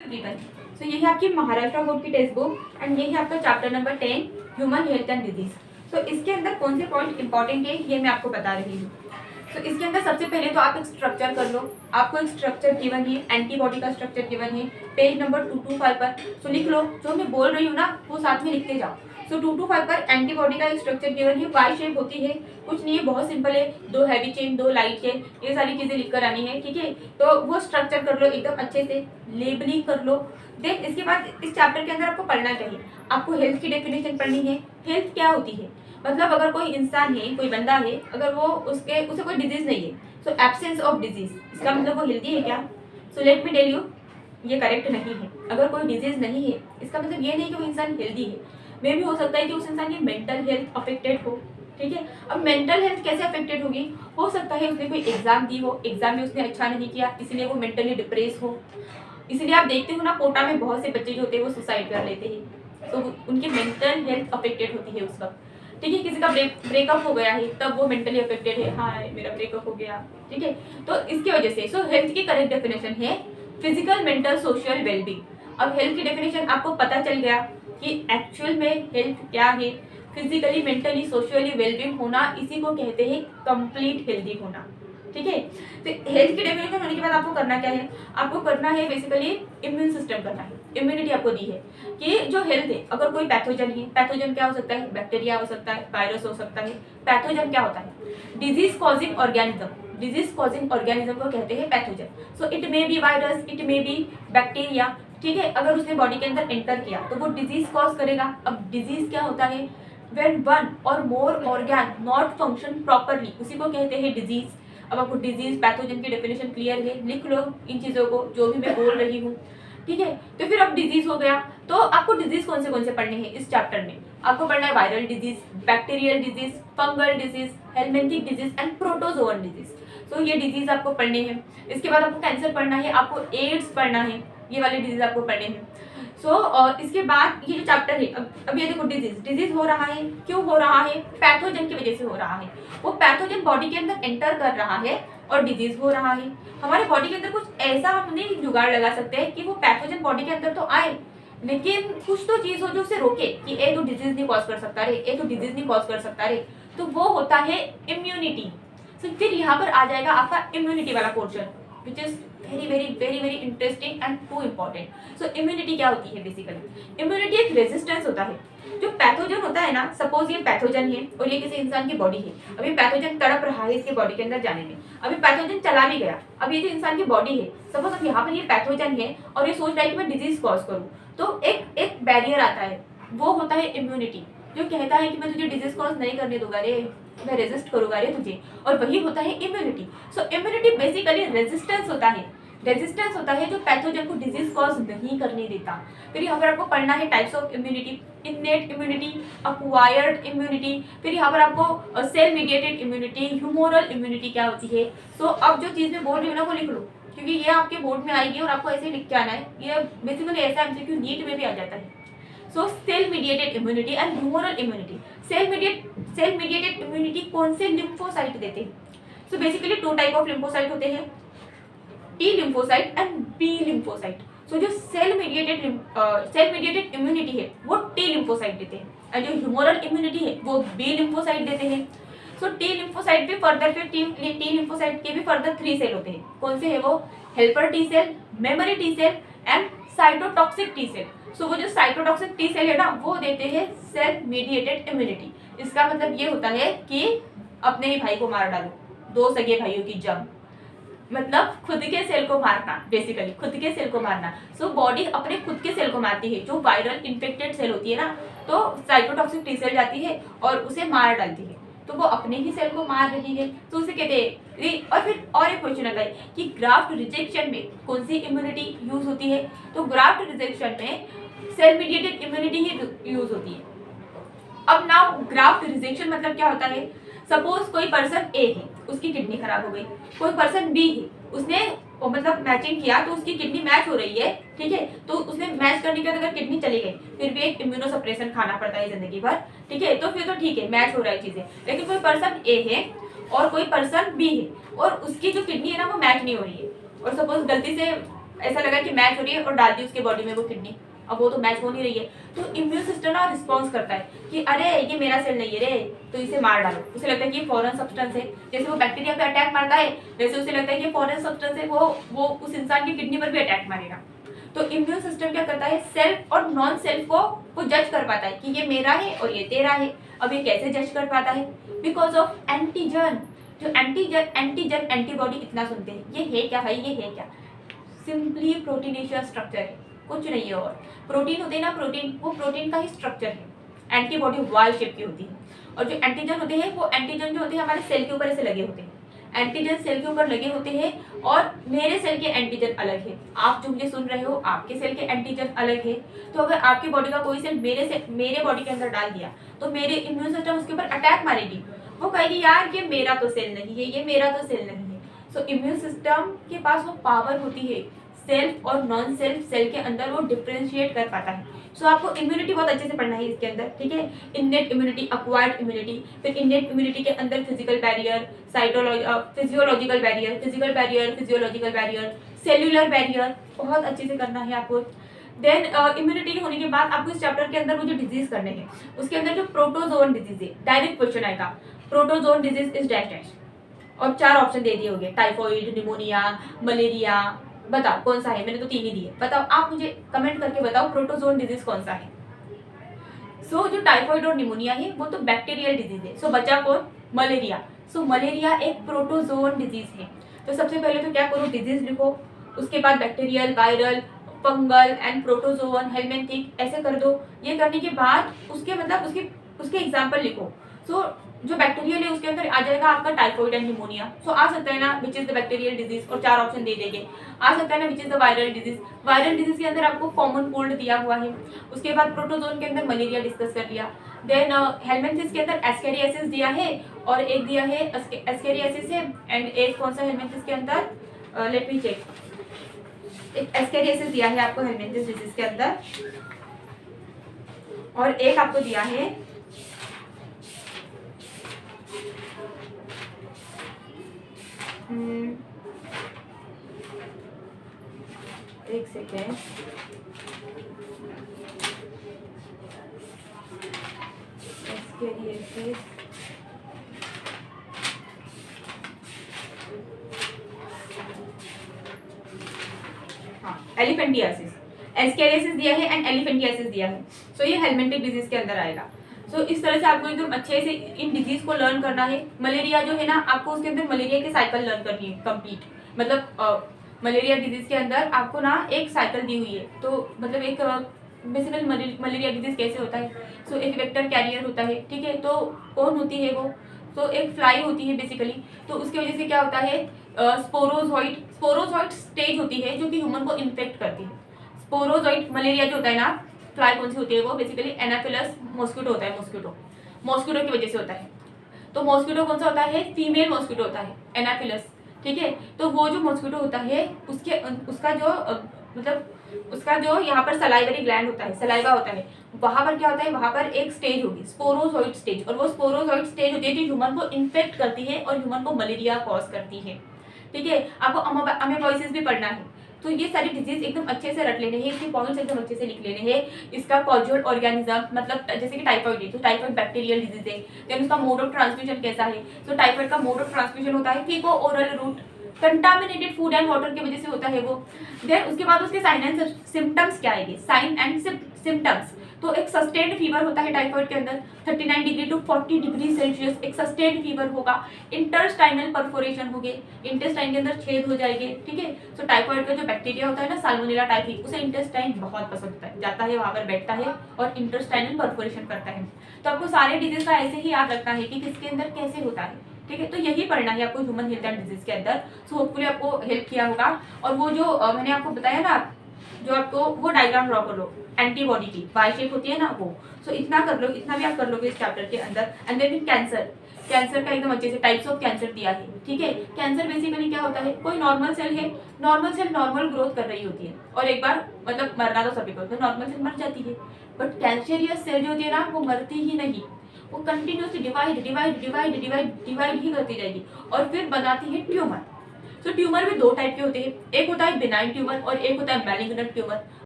प्रीवन। सो ये है आपकी महाराष्ट्र बोर्ड की टेक्स्ट बुक एंड ये है आपका chapter number 10 human health and disease. So इसके अंदर कौन से पॉइंट इंपॉर्टेंट है ये मैं आपको बता रही हूँ। तो इसके अंदर सबसे पहले तो आप एक स्ट्रक्चर कर लो। आपको एक स्ट्रक्चर गिवन है, एंटीबॉडी का स्ट्रक्चर गिवन है पेज नंबर 225 पर। सो लिख लो, जो मैं बोल रही हूँ ना वो साथ में लिखते जाओ। सो 225 पर एंटीबॉडी का एक स्ट्रक्चर गिवन है, वाई शेप होती है, कुछ नहीं है, बहुत सिंपल है, 2 हैवी चेन 2 लाइट चेन, ये सारी चीजें लिख कर आनी है, ठीक है। तो वो स्ट्रक्चर कर लो एकदम अच्छे से, लेबलिंग कर लो। देन इसके बाद इस चैप्टर के अंदर आपको पढ़ना चाहिए, आपको हेल्थ की डेफिनेशन पढ़नी है। हेल्थ क्या होती है, मतलब अगर कोई इंसान है, कोई बंदा है, अगर वो उसे कोई डिजीज नहीं है, सो एब्सेंस ऑफ डिजीज, इसका मतलब वो हेल्दी है क्या? So let me tell you, ये करेक्ट नहीं है। अगर कोई डिजीज नहीं है इसका मतलब ये नहीं कि वो इंसान हेल्दी है। मे भी हो सकता है कि उस इंसान की मेंटल हेल्थ अफेक्टेड हो, ठीक है। अब मेंटल हेल्थ कैसे अफेक्टेड होगी? हो सकता है उसने कोई एग्जाम दी हो, एग्जाम में उसने अच्छा नहीं किया इसलिए वो मेंटली डिप्रेस हो। इसलिए आप देखते हो ना कोटा में बहुत से बच्चे जो होते हैं वो सुसाइड कर लेते हैं, तो उनकी मेंटल हेल्थ अफेक्टेड होती है उस वक्त, ठीक है। किसी का ब्रेकअप हो गया है तब वो मेंटली अफेक्टेड है, हाँ मेरा ब्रेकअप हो गया, ठीक है। तो इसकी वजह से सो हेल्थ की करेक्ट डेफिनेशन है फिजिकल मेंटल सोशल वेलबींग। अब हेल्थ की डेफिनेशन आपको पता चल गया कि एक्चुअल में हेल्थ क्या है। फिजिकली मेंटली सोशली वेलबींग होना, इसी को कहते हैं कंप्लीट हेल्दी होना, ठीक है। तो हेल्थ की डेफिनेशन होने के बाद आपको करना क्या है? आपको करना है बेसिकली इम्यून सिस्टम करना है। इम्यूनिटी आपको दी है कि जो हेल्थ है, अगर कोई पैथोजन है, पैथोजन क्या हो सकता है? बैक्टीरिया हो सकता है, वायरस हो सकता है। पैथोजन क्या होता है? Disease causing organism, disease causing organism को कहते हैं pathogen. So it may be virus, it may be bacteria, ठीक है। अगर उसने बॉडी के अंदर एंटर किया तो वो डिजीज कॉज करेगा। अब डिजीज क्या होता है? व्हेन वन और मोर ऑर्गन नॉट फंक्शन प्रॉपरली, उसी को कहते हैं डिजीज। अब आपको डिजीज पैथोजन की डेफिनेशन क्लियर है, लिख लो इन चीज़ों को जो भी मैं बोल रही हूँ, ठीक है। तो फिर अब डिजीज हो गया, तो आपको डिजीज कौन से पढ़ने हैं इस चैप्टर में? आपको पढ़ना है viral disease, bacterial disease, fungal disease, helminthic disease and protozoan disease. तो ये डिजीज आपको पढ़ने हैं। इसके बाद आपको कैंसर पढ़ना है, आपको एड्स पढ़ना है, ये वाले डिजीज आपको पढ़ने हैं। और इसके बाद ये जो चैप्टर है, अब ये देखो डिजीज हो रहा है, क्यों हो रहा है? पैथोजन की वजह से हो रहा है। वो पैथोजन बॉडी के अंदर एंटर कर रहा है और डिजीज हो रहा है। हमारे बॉडी के अंदर कुछ ऐसा हमने जुगाड़ लगा सकते हैं कि वो पैथोजन बॉडी के अंदर तो आए, लेकिन कुछ तो चीज हो जो उसे रोके कि ए तो डिजीज नहीं कॉज कर सकता रे, ए तो डिजीज नहीं कॉज कर सकता रे। तो वो होता है इम्यूनिटी। तो फिर यहाँ पर आ जाएगा आपका इम्यूनिटी वाला portion, which is very very very very interesting and too important. So immunity क्या होती है? बेसिकली इम्यूनिटी एक रेजिस्टेंस होता है। जो पैथोजन होता है ना, सपोज ये पैथोजन है और ये किसी इंसान की बॉडी है, अभी पैथोजन तड़प रहा है इसके बॉडी के अंदर जाने में, अभी पैथोजन चला भी गया, अब ये जो इंसान की बॉडी है, सपोज अब यहाँ पर ये पैथोजन है और ये सोच रहा है कि मैं डिजीज कॉज करूँ, तो एक बैरियर आता है, वो होता है इम्यूनिटी, जो कहता है कि मैं तुझे डिजीज कॉज नहीं करने दूंगा रे, मैं रेजिस्ट करूंगा रे तुझे, और वही होता है इम्यूनिटी। सो इम्यूनिटी बेसिकली रेजिस्टेंस होता है, रेजिस्टेंस होता है जो पैथोजन को डिजीज कॉज नहीं करने देता। फिर यहाँ पर आपको पढ़ना है types of immunity, innate immunity, acquired immunity, फिर यहाँ पर आपको cell mediated immunity, humoral immunity क्या होती है। सो अब जो चीज़ मैं बोल रही हूँ ना वो लिख लो, क्योंकि ये आपके बोर्ड में आएगी और आपको ऐसे ही लिख के आना है। ये बेसिकली ऐसा एमसीक्यू नीट में भी आ जाता है। So cell mediated immunity and humoral immunity. Cell mediated immunity कौन से लिम्फोसाइट देते हैं? So basically 2 type of lymphocyte होते हैं, T lymphocyte and B lymphocyte. So जो सेल मीडिएटेड इम्यूनिटी है वो टी लिम्फोसाइट देते हैं, और जो ह्यूमोरल इम्यूनिटी है वो बी लिम्फोसाइट देते हैं। सो टी लिम्फोसाइट भी फर्दर, फिर टी लिम्फोसाइट के भी फर्दर 3 सेल होते हैं। कौन से है वो? Helper T cell, memory T cell and cytotoxic T cell. So वो जो साइटोटॉक्सिक टी सेल है ना वो देते हैं सेल मीडिएटेड इम्यूनिटी। इसका मतलब ये होता है कि अपने ही भाई को मार डालो, 2 सगे भाइयों की जंग, मतलब खुद के सेल को मारना, बेसिकली खुद के सेल को मारना। सो बॉडी अपने खुद के सेल को मारती है। जो वायरल इन्फेक्टेड सेल होती है ना, तो साइटोटॉक्सिक टी सेल जाती है और उसे मार डालती है, तो वो अपने ही सेल को मार रही है, तो उसे कहते हैं। और फिर और एक क्वेश्चन आता है कि ग्राफ्ट रिजेक्शन में कौन सी इम्यूनिटी यूज होती है? तो ग्राफ्ट रिजेक्शन में सेल मीडिएटेड इम्यूनिटी ही यूज होती है। अब नाउ ग्राफ्ट रिजेक्शन मतलब क्या होता है? सपोज कोई पर्सन ए है, उसकी किडनी खराब हो गई, कोई पर्सन बी है, उसने मतलब मैचिंग किया तो उसकी किडनी मैच हो रही है, ठीक है। तो उसने मैच करने के बाद अगर किडनी चली गई, फिर भी एक इम्यूनोसप्रेशन खाना पड़ता है जिंदगी भर, ठीक है। तो फिर तो ठीक है, मैच हो रहा है चीजें। लेकिन कोई पर्सन ए है और कोई पर्सन बी है और उसकी जो किडनी है ना वो मैच नहीं हो रही है, और सपोज गलती से ऐसा लगा कि मैच हो रही है और डाल दी उसके बॉडी में वो किडनी, अब वो तो मैच हो नहीं रही है, तो इम्यून सिस्टम ना रिस्पॉन्स करता है कि अरे ये मेरा सेल नहीं है रे, तो इसे मार डालो। उसे लगता है कि ये फॉरेन सब्सटेंस है, जैसे वो बैक्टीरिया पे अटैक मारता है वैसे उसे लगता है कि फॉरेन सब्सटेंस है, वो उस इंसान की किडनी पर भी अटैक मारेगा। तो इम्यून सिस्टम क्या करता है, सेल्फ और नॉन सेल्फ को वो जज कर पाता है कि ये मेरा है और ये तेरा है। अब ये कैसे जज कर पाता है, बिकॉज ऑफ एंटीजन। जो एंटीजन एंटीबॉडी इतना सुनते हैं, ये है क्या भाई, ये है क्या, सिंपली प्रोटीनेशियस स्ट्रक्चर है, कुछ नहीं है। और प्रोटीन होते हैं ना, प्रोटीन का ही स्ट्रक्चर है। एंटीबॉडी वाई शेप की होती है, और जो एंटीजन होते हैं वो एंटीजन जो होते हैं हमारे सेल के ऊपर ऐसे लगे होते हैं, एंटीजन सेल के ऊपर लगे होते हैं और मेरे सेल के एंटीजन अलग है। आप जो मुझे सुन रहे हो आपके सेल के एंटीजन अलग है, तो अगर आपकी बॉडी का कोई सेल मेरे बॉडी के अंदर डाल दिया तो मेरे इम्यून सिस्टम उसके ऊपर अटैक मारेगी, वो कहेगी यार ये मेरा तो सेल नहीं है, ये मेरा तो सेल नहीं है। सो इम्यून सिस्टम के पास वो पावर होती है सेल्फ और नॉन सेल्फ सेल के अंदर वो डिफ्रेंशिएट कर पाता है। सो आपको इम्यूनिटी बहुत अच्छे से पढ़ना है इसके अंदर, ठीक है। इन्नेट इम्यूनिटी, अक्वायर्ड इम्यूनिटी, फिर इन्नेट इम्यूनिटी के अंदर physical barrier, physiological barrier, physiological barrier, cellular barrier, बहुत अच्छे से करना है आपको। देन इम्यूनिटी होने के बाद आपको इस चैप्टर के अंदर वो जो डिजीज करने हैं उसके अंदर जो प्रोटोजोन डिजीज है, डायरेक्ट क्वेश्चन आएगा, protozoan disease is dash dash, और 4 ऑप्शन दे दिए होंगे, टाइफॉइड, निमोनिया, मलेरिया, बताओ कौन सा है, मैंने तो 3 ही दिए, बताओ आप मुझे कमेंट करके बताओ प्रोटोजोन डिजीज कौन सा है। सो जो टाइफॉइड और निमोनिया है वो तो बैक्टीरियल डिजीज है, सो बचा कौन, मलेरिया। सो मलेरिया एक प्रोटोजोन डिजीज है। तो सबसे पहले तो क्या करो, डिजीज लिखो, उसके बाद bacterial, viral, fungal and protozoan, helminthic, ऐसे कर दो। ये करने के बाद उसके मतलब उसके एग्जाम्पल लिखो। सो जो बैक्टीरियल है उसके अंदर आ जाएगा आपका टाइफॉइड एंड निमोनिया। सो आ सकता है ना which is the bacterial disease, और 4 ऑप्शन दे देंगे। आ सकता है ना which is the viral disease, viral disease के अंदर आपको कॉमन कोल्ड दिया हुआ है। उसके बाद प्रोटोजोन के अंदर मलेरिया डिस्कस कर लिया। देन हेलमिंथिस के अंदर एस्केरियासिस दिया है, और एक दिया है एस्केरियासिस है, एंड एक कौन सा हेलमिंथिस के अंदर, लेट मी चेक, एक एस्केरियासिस दिया है आपको हेलमिंथिस डिजीज के अंदर, और एक आपको दिया है एक सेकेंड, एस्केरियासिस, हाँ एलिफेंटियासिस, एस्केरियासिस दिया है एंड एलिफेंटियासिस दिया है। सो ये हेलमिंथिक डिजीज के अंदर आएगा। सो इस तरह से आपको एकदम अच्छे से इन डिजीज को लर्न करना है। मलेरिया जो है ना, आपको उसके अंदर मलेरिया की साइकिल लर्न करनी है कंप्लीट, मतलब मलेरिया डिजीज के अंदर आपको ना एक साइकिल दी हुई है। तो मतलब एक बेसिकली मलेरिया डिजीज कैसे होता है, सो एक वेक्टर कैरियर होता है, ठीक है। तो कौन होती है वो, तो एक फ्लाई होती है बेसिकली। तो उसकी वजह से क्या होता है, स्पोरोजॉइट स्टेज होती है जो कि ह्यूमन को इन्फेक्ट करती है। स्पोरोजॉइट मलेरिया जो होता है ना, फ्लाई कौन सी होती है, वो बेसिकली एनाफिलस मॉस्किटो होता है, मॉस्किटो की वजह से होता है। तो मॉस्किटो कौन सा होता है, फीमेल मॉस्किटो होता है, एनाफिलस, ठीक है। तो वो जो मॉस्किटो होता है उसका जो यहाँ पर सलाइवरी ग्लैंड होता है, सलाइवा होता है, वहां पर क्या होता है, वहां पर एक स्टेज होगी स्पोरोजॉइट स्टेज, और वो स्पोरोजॉइट स्टेज होती है जो ह्यूमन को इन्फेक्ट करती है और ह्यूमन को मलेरिया कॉज करती है, ठीक है। आपको अमेबॉइसिस भी पढ़ना है। तो ये सारी डिजीज एकदम अच्छे से रट लेने हैं, इसके पॉइंट्स एकदम अच्छे से लिख लेने हैं। इसका कॉजुअल ऑर्गेनिज्म, मतलब जैसे कि टाइफॉइड है तो टाइफॉइड बैक्टीरियल डिजीज है। देन उसका मोड ऑफ ट्रांसमिशन कैसा है, तो टाइफॉइड का मोड ऑफ ट्रांसमिशन होता है faeco oral route, contaminated food and water की वजह से होता है वो। देन उसके बाद उसके साइन एंड सिम्टम्स क्या आएंगे, साइन एंड सिम्टम्स। तो एक सस्टेन्ड फीवर होता है टाइफॉइड के अंदर, 39 डिग्री टू 40 डिग्री सेल्सियस एक सस्टेन्ड फीवर होगा। इंटरस्टाइनल परफोरेशन होगी, इंटेस्टाइन के अंदर छेद हो जाएंगे, ठीक है। तो टाइफॉइड का जो बैक्टीरिया होता है ना, साल्मोनेला टाइफी, उसे इंटेस्टाइन बहुत पसंद होता है, जाता है वहां पर बैठता है और इंटरस्टाइनल परफोरेशन करता है। तो आपको सारे डिजीज का ऐसे ही याद रखना है कि किसके अंदर कैसे होता है, ठीक है। तो यही पढ़ना है आपको ह्यूमन हेल्थ एंड डिजीज के अंदर। सो होपफुली आपको हेल्प किया होगा। और वो जो मैंने आपको बताया ना, जो आपको वो डायग्राम ड्रॉ कर लो एंटीबॉडी की, वाई शेप होती है ना वो। सो इतना कर लो, इतना भी आप कर लोगे इस चैप्टर के अंदर। एंड देन कैंसर का एकदम अच्छे से टाइप्स ऑफ कैंसर दिया है, ठीक है। कैंसर बेसिकली क्या होता है, कोई नॉर्मल सेल है, नॉर्मल सेल नॉर्मल ग्रोथ कर रही होती है और एक बार मतलब मरना तो सभी को, तो नॉर्मल सेल मर जाती है। बट कैंसरियस सेल जो होती है ना, वो मरती ही नहीं, वो कंटिन्यूसली डिवाइड ही करती जाएगी और फिर बनाती है ट्यूमर। सो ट्यूमर भी दो टाइप के होते हैं, एक होता है बिनाइन ट्यूमर और एक होता है मैलिग्नेंट ट्यूमर।